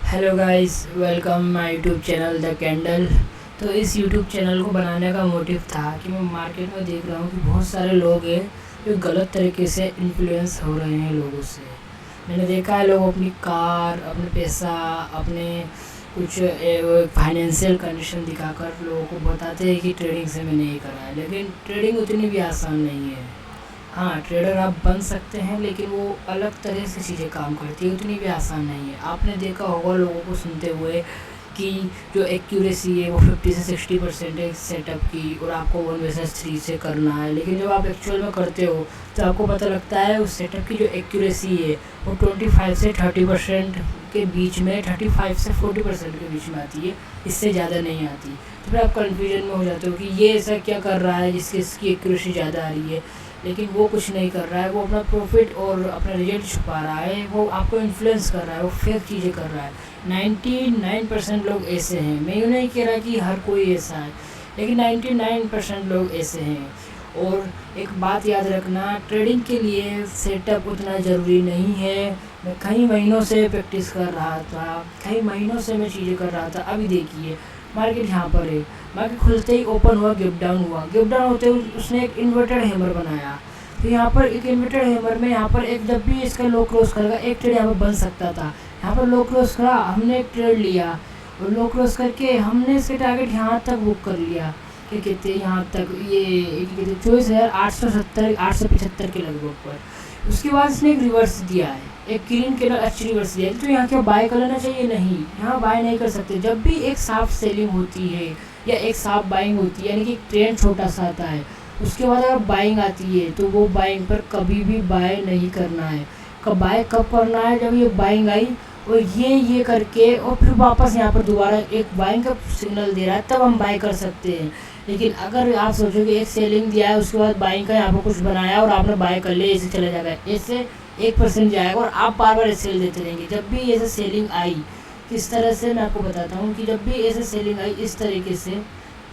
Hello guys, welcome my YouTube channel the candle. तो इस YouTube channel को बनाने का मोटिव था कि मैं मार्केट में देख रहा हूँ कि बहुत सारे लोग हैं जो गलत तरीके से इन्फ्लुएंस हो रहे हैं लोगों से। मैंने देखा है लोग अपनी कार, अपने पैसा, अपने कुछ फाइनेंशियल कंडीशन दिखाकर लोगों को बताते हैं कि ट्रेडिंग से मैंने ये करा है, लेकिन ट्रेडिंग उतनी भी आसान नहीं है। हाँ, ट्रेडर आप बन सकते हैं, लेकिन वो अलग तरह से चीज़ें काम करती है, उतनी भी आसान नहीं है। आपने देखा होगा लोगों को सुनते हुए कि जो एक्यूरेसी है वो 50 से 60% है सेटअप की, और आपको 1/3 से करना है। लेकिन जब आप एक्चुअल में करते हो तो आपको पता लगता है उस सेटअप की जो एक्यूरेसी है वो 25 से 30% के बीच में, 35 से 40% के बीच में आती है, इससे ज़्यादा नहीं आती। तो फिर आप कन्फ्यूजन में हो जाते हो कि ये ऐसा क्या कर रहा है जिसकी इसकी एक्यूरेसी ज़्यादा आ रही है, लेकिन वो कुछ नहीं कर रहा है। वो अपना प्रॉफिट और अपना रिजल्ट छुपा रहा है, वो आपको इन्फ्लुएंस कर रहा है, वो फेक चीज़ें कर रहा है। 99% लोग ऐसे हैं। मैं यूँ नहीं कह रहा कि हर कोई ऐसा है, लेकिन 99% लोग ऐसे हैं। और एक बात याद रखना, ट्रेडिंग के लिए सेटअप उतना ज़रूरी नहीं है। मैं कई महीनों से प्रैक्टिस कर रहा था, कई महीनों से मैं चीज़ें कर रहा था। अभी देखिए मार्केट यहाँ पर है, मार्केट खुलते ही ओपन हुआ, गिव डाउन हुआ, गिव डाउन होते हुए उसने एक इन्वर्टेड हैमर बनाया। तो यहाँ पर एक इन्वर्टेड हैमर में यहाँ पर एक, जब भी इसका लो क्रॉस करेगा एक ट्रेड यहाँ पर बन सकता था। यहाँ पर लो क्रॉस करा, हमने एक ट्रेड लिया और लो क्रॉस करके हमने इसके टारगेट यहाँ तक बुक कर लिया। क्या कहते हैं, यहाँ तक ये 24,870 के लगभग पर। उसके बाद इसने एक रिवर्स दिया है, एक ग्रीन कैंडल अच्छी रिवर्स दिया है। तो यहाँ क्या बाय कर लेना चाहिए? नहीं, यहाँ बाय नहीं कर सकते। जब भी एक साफ सेलिंग होती है या एक साफ बाइंग होती है, यानी कि ट्रेंड छोटा सा आता है, उसके बाद अगर बाइंग आती है तो वो बाइंग पर कभी भी बाय नहीं करना है। बाय कब करना है? जब ये बाइंग आई और ये करके और फिर वापस यहाँ पर दोबारा एक बाइंग का सिग्नल दे रहा है, तब हम बाय कर सकते हैं। लेकिन अगर आप सोचो कि एक सेलिंग दिया है, उसके बाद बाइंग का यहाँ पर कुछ बनाया और आपने बाय कर लिया, ऐसे चले जाएगा, ऐसे 1% जाएगा और आप बार बार सेल देते रहेंगे। जब भी ऐसे सेलिंग आई, किस तरह से मैं आपको बताता हूँ कि जब भी ऐसे सेलिंग आई इस तरीके से,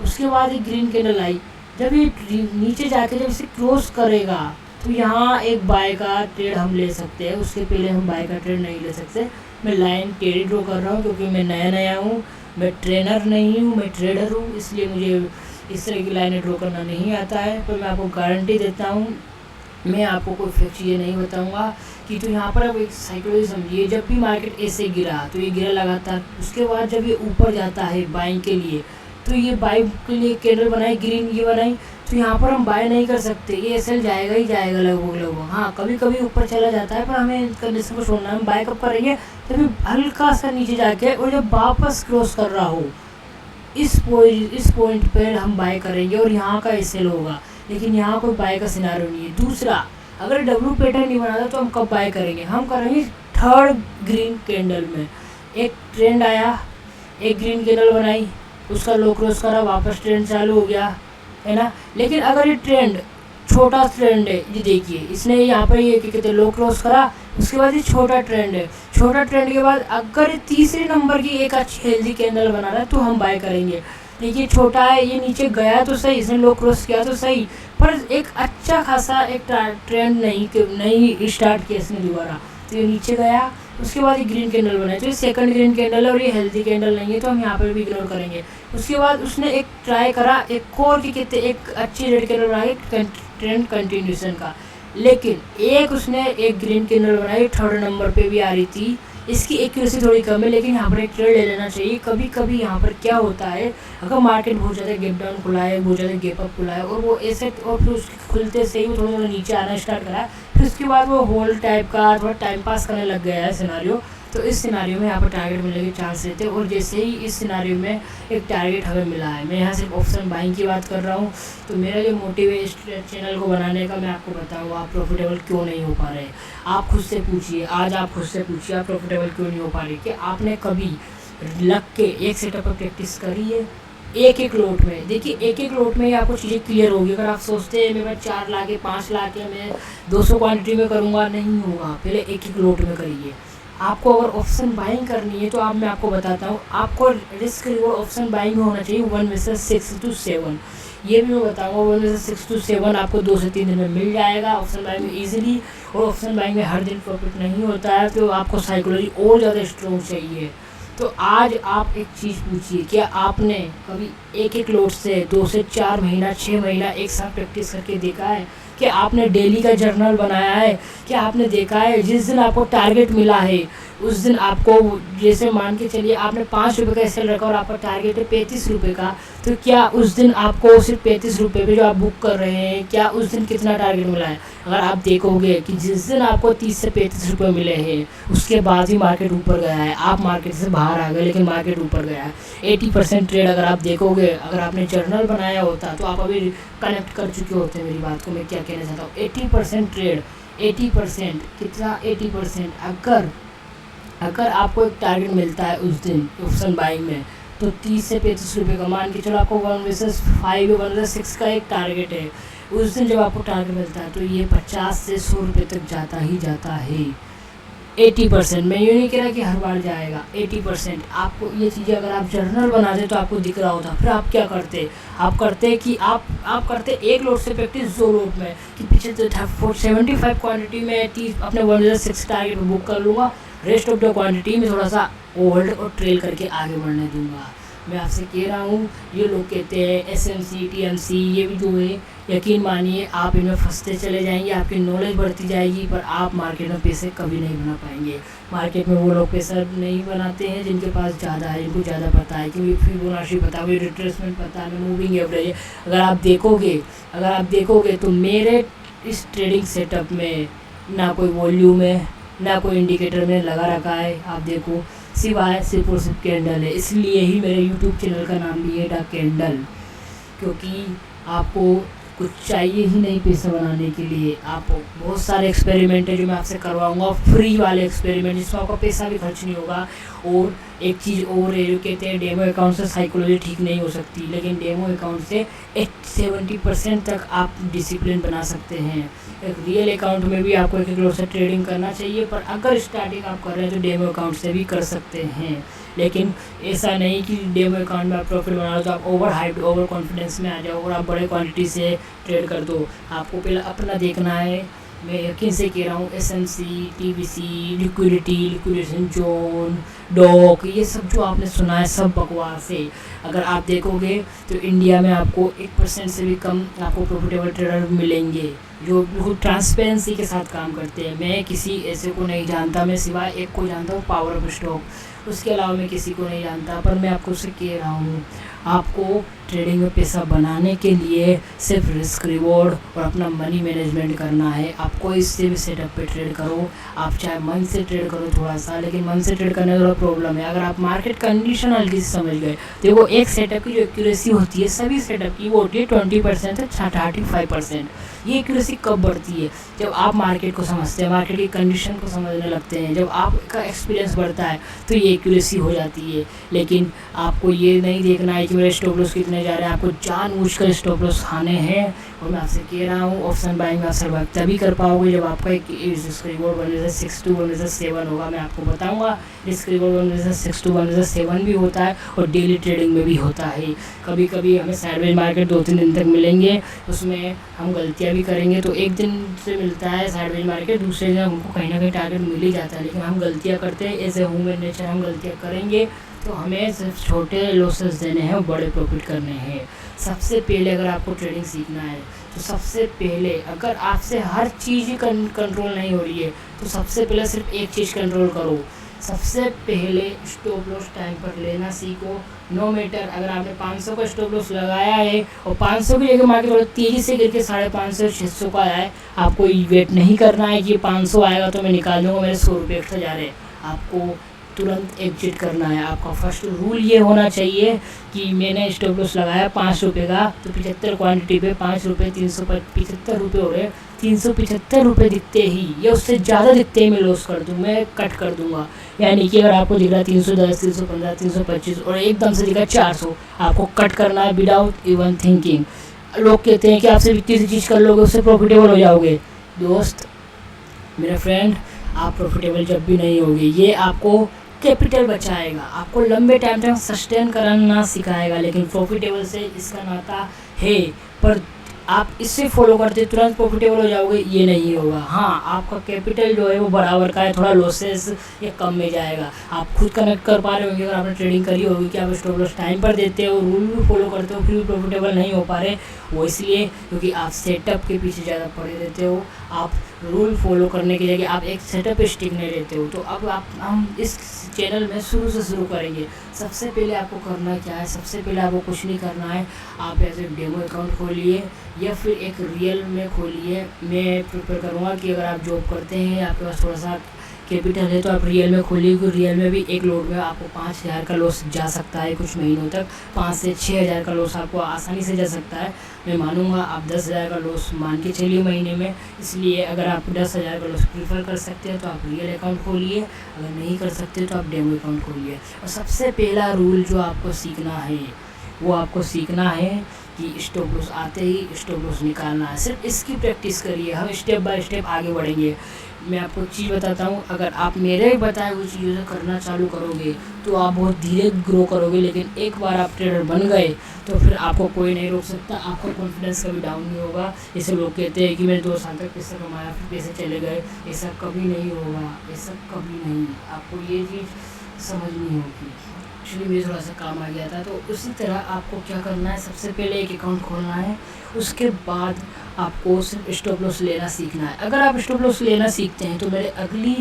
उसके बाद एक ग्रीन कैंडल आई, जब ये नीचे जाके जब इसे क्रॉस करेगा तो यहाँ एक बाय का ट्रेड हम ले सकते हैं। उसके पहले हम बाय का ट्रेड नहीं ले सकते। मैं लाइन टेढ़ी ड्रॉ कर रहा हूँ क्योंकि मैं नया हूँ, मैं ट्रेनर नहीं हूँ, मैं ट्रेडर हूँ, इसलिए मुझे इस तरह की लाइनें ड्रॉ करना नहीं आता है। पर मैं आपको गारंटी देता हूँ, मैं आपको कोई फेक चीज़ें नहीं बताऊंगा कि तो यहाँ पर आप एक साइकोलॉजी समझिए। जब भी मार्केट ऐसे गिरा तो ये गिरा लगातार, उसके बाद जब ये ऊपर जाता है बाइंग के लिए, तो ये बाइंग के लिए कैंडल बनाई, ग्रीन ये बनाई, तो यहाँ पर हम बाय नहीं कर सकते, ये एसएल जाएगा ही जाएगा लगभग। हाँ, कभी कभी ऊपर चला जाता है, पर हमें कंडीशन को छोड़ना है। हम बाय कब करेंगे? तभी हल्का सा नीचे जाके और जब वापस क्रॉस कर रहा हो, इस पॉइंट पर हम बाय करेंगे और यहाँ का एसएल होगा। लेकिन यहाँ कोई बाय का सिनारियो नहीं है। दूसरा, अगर डब्ल्यू पैटर्न नहीं बनाता तो हम कब बाय करेंगे? हम करेंगे थर्ड ग्रीन कैंडल में। एक ट्रेंड आया, एक ग्रीन कैंडल बनाई, उसका लो क्रॉस करा, वापस ट्रेंड चालू हो गया, है ना। लेकिन अगर ये ट्रेंड छोटा ट्रेंड है, ये देखिए इसने यहाँ पर ये क्या कहते हैं लो क्रॉस करा, उसके बाद ये छोटा ट्रेंड है। छोटा ट्रेंड के बाद अगर ये तीसरे नंबर की एक अच्छी हेल्दी कैंडल बना रहा है तो हम बाय करेंगे। देखिए छोटा है, ये नीचे गया तो सही, इसने लो क्रॉस किया तो सही, पर एक अच्छा खासा एक ट्रेंड नहीं स्टार्ट किया इसने दोबारा, तो ये नीचे गया। उसके बाद ये ग्रीन कैंडल बनाई, तो ये सेकंड ग्रीन कैंडल है और ये हेल्दी कैंडल नहीं है, तो हम यहाँ पर भी इग्नोर करेंगे। उसके बाद उसने एक ट्राई करा, एक और की कहते एक अच्छी रेड कैंडल बनाई ट्रेंड कंटिन्यूशन का, लेकिन एक उसने एक ग्रीन कैंडल बनाई, थर्ड नंबर पे भी आ रही थी। इसकी एक्यूरेसी थोड़ी कम है, लेकिन यहाँ पर एक ट्रेड ले लेना चाहिए। कभी कभी यहाँ पर क्या होता है, अगर मार्केट बहुत ज़्यादा गैप डाउन खुला है, बहुत ज़्यादा गैप अप खुला है और वो ऐसे, और फिर उसके खुलते से ही वो थोड़ा थोड़ा नीचे आना स्टार्ट करा है, फिर उसके बाद वो होल्ड टाइप का थोड़ा टाइम पास करने लग गया है सिनारियो, तो इस सिनारियो में यहाँ पर टारगेट मिलने के चांस रहते हैं। और जैसे ही इस सिनारियो में एक टारगेट हमें मिला है, मैं यहाँ सिर्फ ऑप्शन बाइंग की बात कर रहा हूँ। तो मेरा जो मोटिव है इस चैनल को बनाने का, मैं आपको बताऊँगा आप प्रॉफिटेबल क्यों नहीं हो पा रहे। आप खुद से पूछिए, आज आप खुद से पूछिए आप प्रॉफिटेबल क्यों नहीं हो पा रहे। कि आपने कभी लग के एक सेटअप पर प्रैक्टिस करी है? एक लोट में देखिए, एक लोट में ही आपको चीज़ें क्लियर होगी। अगर आप सोचते हैं मैं 4 लाख 5 लाख या मैं 200 क्वांटिटी में करूँगा, नहीं होगा। पहले एक लोट में करिए। आपको अगर ऑप्शन बाइंग करनी है तो मैं आपको बताता हूँ, आपको रिस्क रिवॉर्ड ऑप्शन बाइंग में होना चाहिए 1/6 to 7। ये भी मैं बताऊँगा 1/6 to 7 आपको 2 से 3 दिन में मिल जाएगा ऑप्शन बाइंग में ईजिली। और ऑप्शन बाइंग में हर दिन प्रॉफिट नहीं होता है, तो आपको साइकोलॉजी और ज़्यादा स्ट्रॉन्ग चाहिए। तो आज आप एक चीज़ पूछिए, क्या आपने कभी एक एक लोड से 2 से 4 महीना 6 महीना एक साथ प्रैक्टिस करके देखा है? क्या आपने डेली का जर्नल बनाया है? क्या आपने देखा है जिस दिन आपको टारगेट मिला है उस दिन आपको, जैसे मान के चलिए आपने 5 रुपये का एसएल रखा और आपका टारगेट है 35 रुपये का, तो क्या उस दिन आपको सिर्फ 35 रुपये पे जो आप बुक कर रहे हैं, क्या उस दिन कितना टारगेट मिला है? अगर आप देखोगे कि जिस दिन आपको 30 से 35 रुपये मिले हैं उसके बाद ही मार्केट ऊपर गया है, आप मार्केट से बाहर आ गए लेकिन मार्केट ऊपर गया है। 80% ट्रेड अगर आप देखोगे, अगर आपने जर्नल बनाया होता तो आप अभी कनेक्ट कर चुके होते मेरी बात को। मैं क्या कहना चाहता हूँ, 80% ट्रेड, 80% कितना, 80% अगर आपको एक टारगेट मिलता है उस दिन ऑप्शन बाइंग में, तो 30 से 35 रुपये का मान के चलो आपको 1/5 या 1/6 का एक टारगेट है। उस दिन जब आपको टारगेट मिलता है तो ये 50 से 100 रुपये तक जाता ही जाता है। 80%, मैं यूँ नहीं कह रहा कि हर बार जाएगा, 80%। आपको ये चीज़ें अगर आप जर्नल बनाते तो आपको दिख रहा होता। फिर आप क्या करते, आप करते कि आप करते एक लोड से प्रैक्टिस 2 लोड में, कि पीछे 75 क्वांटिटी में 30 अपने 1/6 टारगेट बुक कर लूँगा, रेस्ट ऑफ द क्वांटिटी में थोड़ा सा होल्ड और ट्रेल करके आगे बढ़ने दूंगा। मैं आपसे कह रहा हूँ, ये लोग कहते हैं एसएमसी टीएमसी, ये भी जो है यकीन मानिए आप इनमें फंसते चले जाएंगे, आपकी नॉलेज बढ़ती जाएगी पर आप मार्केट में पैसे कभी नहीं बना पाएंगे। मार्केट में वो लोग पैसा नहीं बनाते हैं जिनके पास ज़्यादा है, जिनको ज़्यादा पता है, क्योंकि फिबोनाची पता है, रिट्रेसमेंट पता है, मूविंग एवरेज। अगर आप देखोगे तो मेरे इस ट्रेडिंग सेटअप में ना कोई वॉल्यूम है, ना कोई इंडिकेटर में लगा रखा है। आप देखो सिर्फ और सिर्फ कैंडल है, इसलिए ही मेरे यूट्यूब चैनल का नाम भी है द कैंडल, क्योंकि आपको कुछ चाहिए ही नहीं पैसा बनाने के लिए। आपको बहुत सारे एक्सपेरिमेंट है जो मैं आपसे करवाऊंगा, फ्री वाले एक्सपेरिमेंट जिसमें आपका पैसा भी खर्च नहीं होगा। और एक चीज़ और है, जो कहते हैं डेमो अकाउंट से साइकोलॉजी ठीक नहीं हो सकती, लेकिन डेमो अकाउंट से 70% तक आप डिसिप्लिन बना सकते हैं। एक रियल अकाउंट में भी आपको एक लोड से ट्रेडिंग करना चाहिए, पर अगर स्टार्टिंग आप कर रहे हैं तो डेमो अकाउंट से भी कर सकते हैं। लेकिन ऐसा नहीं कि डेमो अकाउंट में आप प्रॉफिट बना लो तो आप ओवर हाइप ओवर कॉन्फिडेंस में आ जाओ और आप बड़े क्वांटिटी से ट्रेड कर दो। आपको पहले अपना देखना है। मैं यकीन से कह रहा हूँ एसएमसी, टीवीसी, लिक्विडेशन जोन, डॉक, ये सब जो आपने सुना है सब बकवास है। अगर आप देखोगे तो इंडिया में आपको 1% से भी कम आपको प्रॉफिटेबल ट्रेडर मिलेंगे जो बिल्कुल ट्रांसपेरेंसी के साथ काम करते हैं। मैं किसी ऐसे को नहीं जानता, मैं सिवाय एक को जानता हूँ, पावर ऑफ स्टॉक, उसके अलावा मैं किसी को नहीं जानता। पर मैं आपको उससे कह रहा हूँ, आपको ट्रेडिंग में पैसा बनाने के लिए सिर्फ रिस्क रिवॉर्ड और अपना मनी मैनेजमेंट करना है। आप कोई से भी सेटअप पे ट्रेड करो, आप चाहे मन से ट्रेड करो थोड़ा सा, लेकिन मन से ट्रेड करने में थोड़ा प्रॉब्लम है। अगर आप मार्केट कंडीशन हल्की से समझ गए, देखो एक सेटअप की जो एक्यूरेसी होती है सभी सेटअप की वो होती है 20% से 35%। ये एक्यूरेसी कब बढ़ती है? जब आप मार्केट को समझते हैं, मार्केट की कंडीशन को समझने लगते हैं, जब आपका एक्सपीरियंस बढ़ता है तो ये एक्यूरेसी हो जाती है। लेकिन आपको ये नहीं देखना है कि मेरे स्टॉप लॉस कितने जा रहे हैं, आपको जानबूझकर स्टॉप लॉस खाने हैं। और मैं आपसे कह रहा हूँ ऑप्शन बाइंग में आप सर्वाइव तभी कर पाओगे जब आपका एक रिस्क रिवॉर्ड 1/6 to 1/7 होगा। मैं आपको बताऊंगा रिस्क रिवॉर्ड 1/6 to 1/7 भी होता है और डेली ट्रेडिंग में भी होता है। कभी कभी हमें साइडवेज मार्केट 2-3 दिन तक मिलेंगे, उसमें हम गलतियाँ भी करेंगे। तो एक दिन से मिलता है साइडवेज मार्केट, दूसरे दिन हमको कहीं ना कहीं टारगेट मिल ही जाता है, लेकिन हम गलतियाँ करते हैं। एज ए ह्यूमन नेचर हम गलतियाँ करेंगे, तो हमें सिर्फ छोटे लॉसेस देने हैं और बड़े प्रॉफिट करने हैं। सबसे पहले अगर आपको ट्रेडिंग सीखना है तो सबसे पहले अगर आपसे हर चीज़ ही कंट्रोल नहीं हो रही है तो सबसे पहले सिर्फ एक चीज़ कंट्रोल करो। सबसे पहले स्टॉप लॉस टाइम पर लेना सीखो। नो मैटर अगर आपने 500 का स्टॉप लॉस लगाया है और 500 की जगह मार्केट थोड़ा तेज़ी से गिर के 550-600 का आया है, आपको वेट नहीं करना है कि 500 आएगा तो मैं निकाल दूँगा मेरे 100 रुपये एक्स्ट्रा जा रहे हैं। आपको तुरंत एग्जिट करना है। आपका फर्स्ट रूल ये होना चाहिए कि मैंने स्टॉप लॉस लगाया 5 रुपये का, तो 75 क्वांटिटी पे 5 रुपये 375 रुपये हो रहे, 375 रुपये दिखते ही या उससे ज़्यादा दिखते ही मैं लॉस कर दूँ, मैं कट कर दूँगा। यानी कि अगर आपको दिख रहा है 310, 315, 325 और एकदम से दिखा 400, आपको कट करना है विदाउट इवन थिंकिंग। लोग कहते हैं कि आपसे इतनी सी चीज़ कर लोगे उससे प्रॉफिटेबल हो जाओगे। दोस्त मेरे फ्रेंड, आप प्रॉफिटेबल जब भी नहीं होगे, ये आपको कैपिटल बचाएगा, आपको लंबे टाइम तक सस्टेन करना सिखाएगा, लेकिन प्रॉफिटेबल से इसका नाता है। पर आप इससे फॉलो करते तुरंत प्रॉफिटेबल हो जाओगे, ये नहीं होगा। हाँ, आपका कैपिटल जो है वो बराबर का है, थोड़ा लॉसेस या कम में जाएगा। आप खुद कनेक्ट कर पा रहे होंगे अगर आपने ट्रेडिंग करी होगी कि आप स्टॉप लॉस टाइम पर देते हो, रूल भी फॉलो करते हो, फिर भी प्रॉफिटेबल नहीं हो पा रहे। वो इसलिए क्योंकि आप सेटअप के पीछे ज़्यादा पड़े रहते हो। आप रूल फॉलो करने की जगह आप एक सेटअप पे स्टिक नहीं रहते हो। तो अब हम इस चैनल में शुरू करेंगे। सबसे पहले आपको करना क्या है, सबसे पहले आपको कुछ नहीं करना है। आप ऐसे डेमो अकाउंट खोलिए या फिर एक रियल में खोलिए। मैं प्रेफर करूँगा कि अगर आप जॉब करते हैं, आपके पास थोड़ा सा कैपिटल है, तो आप रियल में खोलिए, क्योंकि रियल में भी एक लोड में आपको 5,000 का लॉस जा सकता है कुछ महीनों तक। 5 से 6,000 का लॉस आपको आसानी से जा सकता है। मैं मानूंगा आप 10,000 का लॉस मान के चलिए महीने में। इसलिए अगर आप 10,000 का लॉस प्रीफर कर सकते हैं तो आप रियल अकाउंट खोलिए, अगर नहीं कर सकते तो आप डेमो अकाउंट खोलिए। और सबसे पहला रूल जो आपको सीखना है वो आपको सीखना है कि स्टॉप लॉस आते ही स्टॉप लॉस निकालना है। सिर्फ इसकी प्रैक्टिस करिए, हम स्टेप बाय स्टेप आगे बढ़ेंगे। मैं आपको एक चीज़ बताता हूँ, अगर आप मेरे बताए हुए चीज़ों से करना चालू करोगे तो आप बहुत धीरे ग्रो करोगे, लेकिन एक बार आप ट्रेडर बन गए तो फिर आपको कोई नहीं रोक सकता। आपका कॉन्फिडेंस कभी डाउन नहीं होगा। जैसे लोग कहते हैं कि मैंने 2 साल तक पैसा कमाया फिर पैसे चले गए, ऐसा कभी नहीं होगा, ऐसा कभी नहीं। आपको ये चीज़ समझनी होगी। एक्चुअली मुझे थोड़ा सा काम आ गया था। तो उसी तरह आपको क्या करना है, सबसे पहले एक अकाउंट खोलना है, उसके बाद आपको सिर्फ स्टॉप लॉस लेना सीखना है। अगर आप स्टॉप लॉस लेना सीखते हैं तो मेरे अगली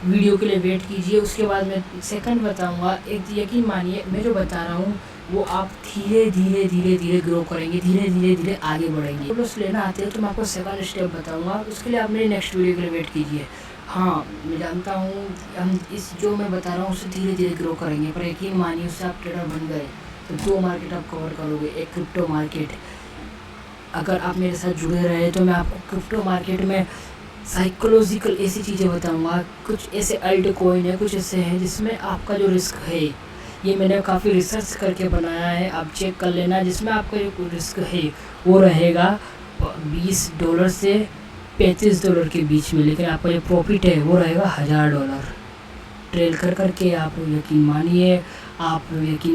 वीडियो के लिए वेट कीजिए, उसके बाद मैं सेकंड बताऊंगा। एक यकीन मानिए मैं जो बता रहा हूँ वो आप धीरे धीरे ग्रो करेंगे, धीरे धीरे आगे बढ़ेंगे। स्टॉप लॉस लेना आते हैं तो मैं आपको सेकंड स्टेप बताऊँगा, उसके लिए आप मेरी नेक्स्ट वीडियो के लिए वेट कीजिए। हाँ, मैं जानता हूँ हम इस जो मैं बता रहा हूँ उससे धीरे धीरे ग्रो करेंगे, पर यकीन मानिए उससे आप ट्रेडर बन गए तो 2 मार्केट आप कवर करोगे। एक क्रिप्टो मार्केट, अगर आप मेरे साथ जुड़े रहे तो मैं आपको क्रिप्टो मार्केट में साइकोलॉजिकल ऐसी चीज़ें बताऊंगा। कुछ ऐसे अल्ट कॉइन है, कुछ ऐसे हैं जिसमें आपका जो रिस्क है, ये मैंने काफ़ी रिसर्च करके बनाया है, आप चेक कर लेना। जिसमें आपका जो रिस्क है वो रहेगा $20 से $35 के बीच में, लेकिन आपका जो प्रॉफिट है वो रहेगा $1,000। ट्रेल करके आप यकीन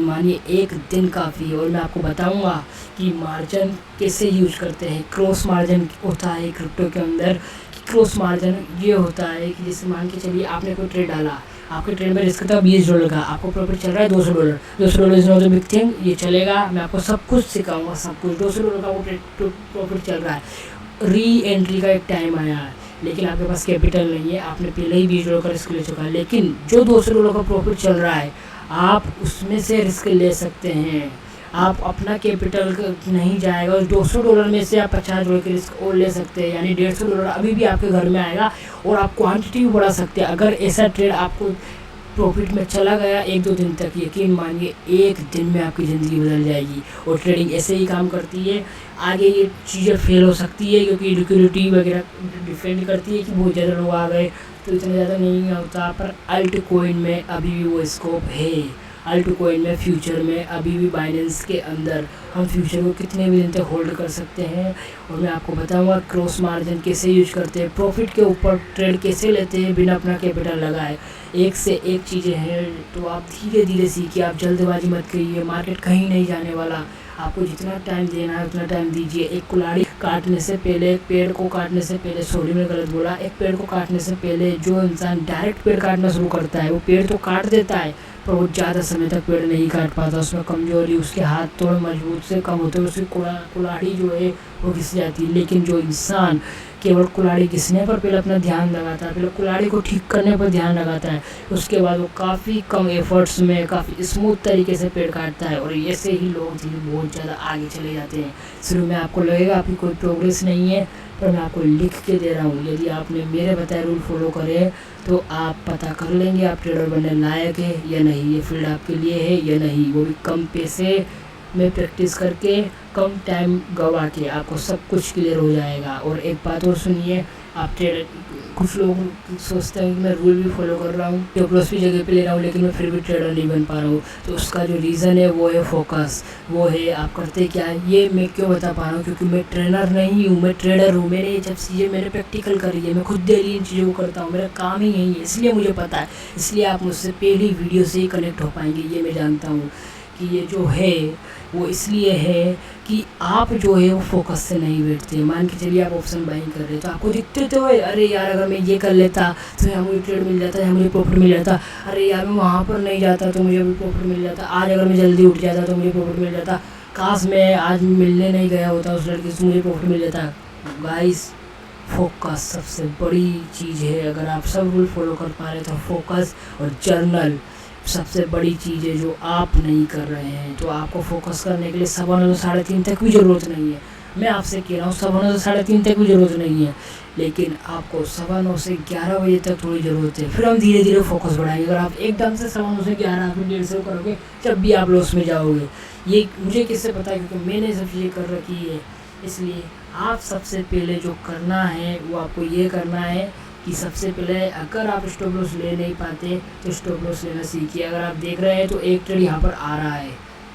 मानिए एक दिन काफ़ी है। और मैं आपको बताऊंगा कि मार्जिन कैसे यूज करते हैं। क्रॉस मार्जिन होता है क्रिप्टो के अंदर, कि क्रॉस मार्जिन ये होता है कि जैसे मान के चलिए आपने कोई ट्रेड डाला, आपके ट्रेड में रिस्क था $20 का, आपको प्रॉफिट चल रहा है $200। $200 is not a big thing, ये चलेगा। मैं आपको सब कुछ सिखाऊंगा, सब कुछ। $200 का वो प्रॉफिट चल रहा है, री एंट्री का एक टाइम आया है, लेकिन आपके पास कैपिटल नहीं है, आपने पहले ही $20 का रिस्क ले चुका है। लेकिन जो $200 का प्रॉफिट चल रहा है आप उसमें से रिस्क ले सकते हैं। आप अपना कैपिटल नहीं जाएगा, उस $200 में से आप $50 के रिस्क और ले सकते हैं, यानी $150 अभी भी आपके घर में आएगा और आप क्वांटिटी भी बढ़ा सकते हैं। अगर ऐसा ट्रेड आपको प्रॉफिट में चला गया 1-2 दिन तक, यकीन मानिए एक दिन में आपकी ज़िंदगी बदल जाएगी। और ट्रेडिंग ऐसे ही काम करती है। आगे ये चीज़ें फेल हो सकती है क्योंकि लिक्विडिटी वगैरह डिपेंड करती है कि बहुत ज़्यादा लोग आ गए तो इतना ज़्यादा नहीं होता। पर अल्ट कॉइन में अभी भी वो स्कोप है। अल्ट कॉइन में फ्यूचर में अभी भी बाइनेंस के अंदर हम फ्यूचर को कितने भी दिन तक होल्ड कर सकते हैं। और मैं आपको बताऊंगा क्रॉस मार्जिन कैसे यूज करते हैं, प्रॉफिट के ऊपर ट्रेड कैसे लेते हैं बिना अपना कैपिटल लगाए। एक से एक चीज़ें हैं, तो आप धीरे धीरे सीखिए, आप जल्दबाजी मत करिए। मार्केट कहीं नहीं जाने वाला, आपको जितना टाइम देना है उतना टाइम दीजिए। एक कुल्हाड़ी काटने से पहले, एक पेड़ को काटने से पहले, सॉरी मैं गलत बोला, एक पेड़ को काटने से पहले जो इंसान डायरेक्ट पेड़ काटना शुरू करता है वो पेड़ तो काट देता है पर वो ज़्यादा समय तक पेड़ नहीं काट पाता। उसमें कमजोरी, उसके हाथ थोड़े मजबूत से कम होते हैं, उसकी कुल्हाड़ी जो है वो घिस जाती है। लेकिन जो इंसान केवल कुल्हाड़ी घिसने पर पहले अपना ध्यान लगाता है, पहले कुल्हाड़ी को ठीक करने पर ध्यान लगाता है, उसके बाद वो काफ़ी कम एफर्ट्स में काफ़ी स्मूथ तरीके से पेड़ काटता है। और ऐसे ही लोग धीरे बहुत ज़्यादा आगे चले जाते हैं। शुरू में आपको लगेगा आपकी कोई प्रोग्रेस नहीं है, पर मैं आपको लिख के दे रहा हूँ, यदि आपने मेरे बताए रूल फॉलो करे तो आप पता कर लेंगे आप ट्रेडर बनने लायक है या नहीं, ये फील्ड आपके लिए है या नहीं। वो भी कम पैसे में प्रैक्टिस करके, कम टाइम गवा के आपको सब कुछ क्लियर हो जाएगा। और एक बात और सुनिए, आप ट्रेडर, कुछ लोग सोचते हैं कि मैं रूल भी फॉलो कर रहा हूँ, स्टॉप लॉस भी जगह पे ले रहा हूँ, लेकिन मैं फिर भी ट्रेडर नहीं बन पा रहा हूँ। तो उसका जो रीज़न है वो है फोकस, वो है आप करते क्या है। ये मैं क्यों बता पा रहा हूँ, क्योंकि मैं ट्रेनर नहीं हूँ, मैं ट्रेडर हूँ। मैंने ये जब चीज़ें मैंने प्रैक्टिकल करी है, मैं खुद डेली इन चीज़ों को करता हूँ, मेरा काम ही यही है, इसलिए मुझे पता है। इसलिए आप मुझसे पहली वीडियो से ही कनेक्ट हो पाएंगे, ये मैं जानता हूँ। कि ये जो है वो इसलिए है कि आप जो है वो फोकस से नहीं बैठते। मान के चलिए आप ऑप्शन बाइंग कर रहे हैं तो आपको दिखते तो है, अरे यार अगर मैं ये कर लेता तो यहाँ मुझे ट्रेड मिल जाता, यहाँ मुझे प्रॉफिट मिल जाता, अरे यार मैं वहाँ पर नहीं जाता तो मुझे भी प्रॉफिट मिल जाता, आज अगर मैं जल्दी उठ जाता तो मुझे प्रॉफिट मिल जाता, काश मैं आज मिलने नहीं गया होता उस लड़के से, मुझे प्रॉफिट मिल जाता। गाइस, फोकस सबसे बड़ी चीज़ है। अगर आप सब रूल फॉलो कर पा रहे तो फोकस और जर्नल सबसे बड़ी चीज़ है जो आप नहीं कर रहे हैं। तो आपको फोकस करने के लिए 9:15 से 3:30 तक भी ज़रूरत नहीं है। मैं आपसे कह रहा हूँ 9:15 से 3:30 तक भी ज़रूरत नहीं है, लेकिन आपको 9:15 से 11 बजे तक थोड़ी ज़रूरत है। फिर हम धीरे धीरे फोकस बढ़ाएंगे। अगर आप एकदम से 9:15 से 11 फिर 1:30 से करोगे जब भी आप लॉस में जाओगे। ये मुझे किससे पता है, क्योंकि मैंने सब चीज़ें कर रखी है। इसलिए आप सबसे पहले जो करना है वो आपको ये करना है कि सबसे पहले अगर आप स्टॉप लॉस ले नहीं पाते तो स्टॉप लॉस लेना सीखिए। अगर आप देख रहे हैं तो एक ट्रेड यहाँ पर आ रहा है,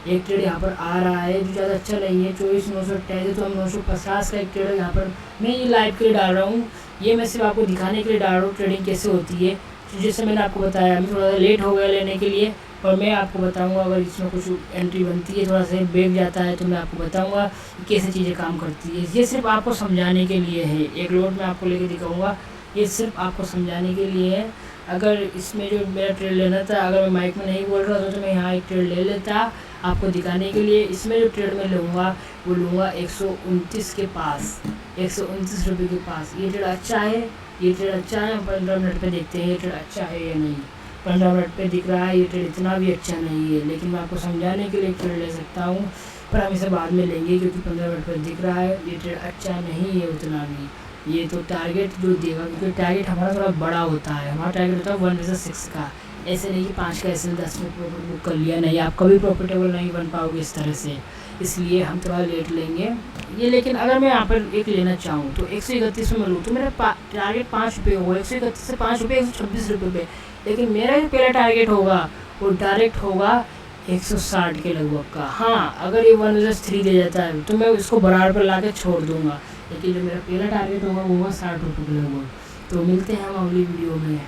एक ट्रेड यहाँ पर आ रहा है जो ज़्यादा अच्छा नहीं है, 24,928 है, तो हम 950 का एक ट्रेड यहाँ पर मैं ये लाइव के लिए डाल रहा हूँ। ये मैं सिर्फ आपको दिखाने के लिए डाल रहा हूँ ट्रेडिंग कैसे होती है। तो जैसे मैंने आपको बताया, अभी थोड़ा सा लेट हो गया लेने के लिए, और मैं आपको बताऊंगा अगर इसमें कुछ एंट्री बनती है, थोड़ा सा ब्रेक जाता है तो मैं आपको बताऊंगा कि कैसे चीज़ें काम करती है। ये सिर्फ आपको समझाने के लिए है। एक लोड मैं आपको लेके दिखाऊंगा, ये सिर्फ आपको समझाने के लिए है। अगर इसमें जो मेरा ट्रेड लेना था, अगर मैं माइक में नहीं बोल रहा था तो मैं यहाँ एक ट्रेड ले लेता आपको दिखाने के लिए। इसमें जो ट्रेड मैं लूँगा वो लूँगा 129 के पास, 129 रुपये के पास। ये ट्रेड अच्छा है, ये ट्रेड अच्छा है। हम 15 मिनट पे देखते हैं ये ट्रेड अच्छा है या नहीं। 15 मिनट पे दिख रहा है ये ट्रेड इतना भी अच्छा नहीं है, लेकिन मैं आपको समझाने के लिए ट्रेड ले सकता हूँ, पर हम इसे बाद में लेंगे क्योंकि 15 मिनट पर दिख रहा है ये ट्रेड अच्छा नहीं है उतना भी। ये तो टारगेट जो देगा, क्योंकि टारगेट हमारा थोड़ा बड़ा होता है। हमारा टारगेट होता है 1/6 का। ऐसे नहीं कि 5 का ऐसे 10 में प्रॉफिट बुक कर लिया, नहीं, आप कभी प्रॉफिटेबल नहीं बन पाओगे इस तरह से। इसलिए हम थोड़ा लेट लेंगे ये। लेकिन अगर मैं यहाँ पर एक लेना चाहूँ तो 131 में लूँ तो मेरा टारगेट 5 रुपये होगा। 131 से 5 रुपये 126 रुपये पे। लेकिन मेरा जो पहला टारगेट होगा वो डायरेक्ट होगा 160 के लगभग का। हाँ, अगर ये 1/3 दे जाता है तो मैं इसको बराबर पर ला के छोड़ दूँगा, लेकिन जो मेरा पहला टारगेट होगा वो होगा 60 रुपये के लगभग। तो मिलते हैं हम अगली वीडियो में।